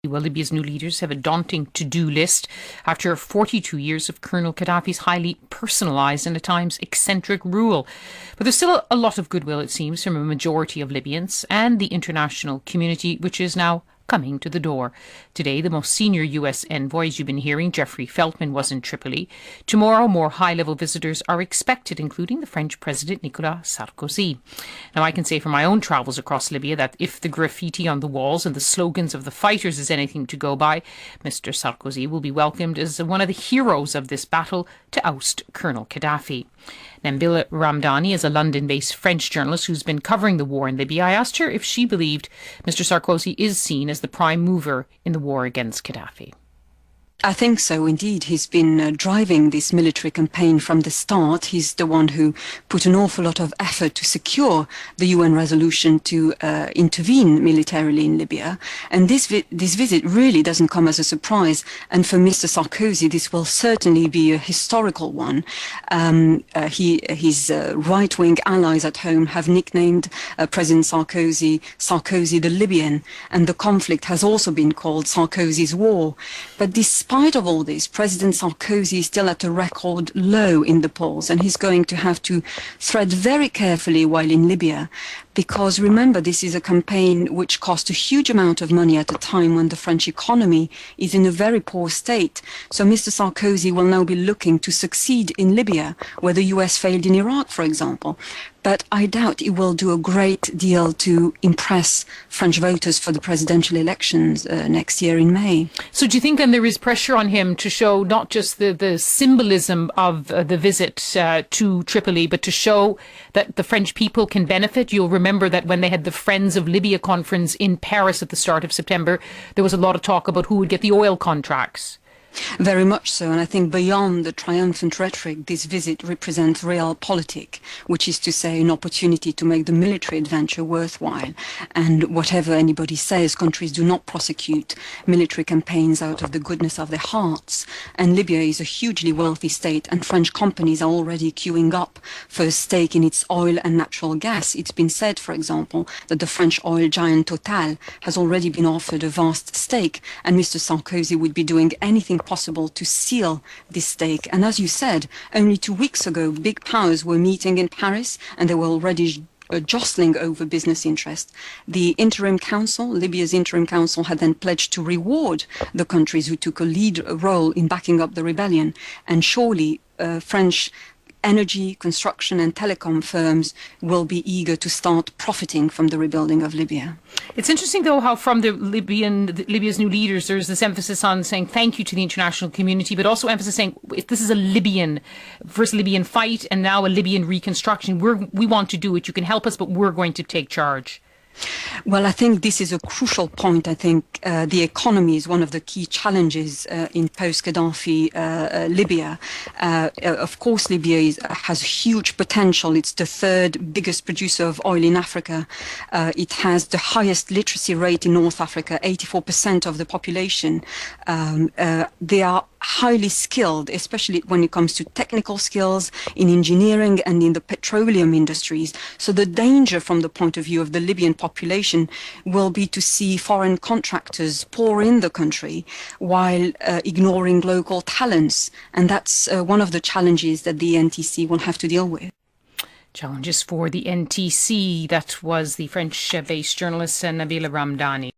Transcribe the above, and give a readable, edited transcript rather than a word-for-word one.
Well, Libya's new leaders have a daunting to-do list after 42 years of Colonel Gaddafi's highly personalised and at times eccentric rule. But there's still a lot of goodwill, it seems, from a majority of Libyans and the international community, which is now coming to the door. Today, the most senior US envoy, as you've been hearing, Jeffrey Feltman, was in Tripoli. Tomorrow, more high-level visitors are expected, including the French President Nicolas Sarkozy. Now, I can say from my own travels across Libya that if the graffiti on the walls and the slogans of the fighters is anything to go by, Mr. Sarkozy will be welcomed as one of the heroes of this battle to oust Colonel Gaddafi. Nabila Ramdani is a London-based French journalist who's been covering the war in Libya. I asked her if she believed Mr. Sarkozy is seen as the prime mover in the war against Gaddafi. I think so, indeed. He's been driving this military campaign from the start. He's the one who put an awful lot of effort to secure the UN resolution to intervene militarily in Libya. And this visit really doesn't come as a surprise. And for Mr. Sarkozy, this will certainly be a historical one. His right-wing allies at home have nicknamed President Sarkozy the Libyan. And the conflict has also been called Sarkozy's war. But despite of all this, President Sarkozy is still at a record low in the polls, and he's going to have to tread very carefully while in Libya, because remember, this is a campaign which cost a huge amount of money at a time when the French economy is in a very poor state. So Mr. Sarkozy will now be looking to succeed in Libya, where the US failed in Iraq, for example. But I doubt he will do a great deal to impress French voters for the presidential elections next year in May. So do you think then there is pressure on him to show not just the symbolism of the visit to Tripoli, but to show that the French people can benefit? You'll remember that when they had the Friends of Libya conference in Paris at the start of September, there was a lot of talk about who would get the oil contracts. Very much so, and I think beyond the triumphant rhetoric, this visit represents real politik, which is to say an opportunity to make the military adventure worthwhile. And whatever anybody says, countries do not prosecute military campaigns out of the goodness of their hearts. And Libya is a hugely wealthy state, and French companies are already queuing up for a stake in its oil and natural gas. It's been said, for example, that the French oil giant Total has already been offered a vast stake, and Mr. Sarkozy would be doing anything possible to seal this stake. And as you said, only 2 weeks ago, big powers were meeting in Paris and they were already jostling over business interests. The interim council, Libya's interim council, had then pledged to reward the countries who took a lead role in backing up the rebellion. And surely French energy, construction and telecom firms will be eager to start profiting from the rebuilding of Libya. It's interesting, though, how from Libya's new leaders, there's this emphasis on saying thank you to the international community, but also emphasis saying if this is a first Libyan fight and now a Libyan reconstruction, we want to do it. You can help us, but we're going to take charge. Well, I think this is a crucial point. I think the economy is one of the key challenges in post-Gaddafi Libya. Of course, Libya has huge potential. It's the third biggest producer of oil in Africa. It has the highest literacy rate in North Africa, 84% of the population. They are highly skilled, especially when it comes to technical skills in engineering and in the petroleum industries. So the danger from the point of view of the Libyan population will be to see foreign contractors pour in the country while ignoring local talents. And that's one of the challenges that the NTC will have to deal with. Challenges for the NTC. That was the French-based journalist Nabila Ramdani.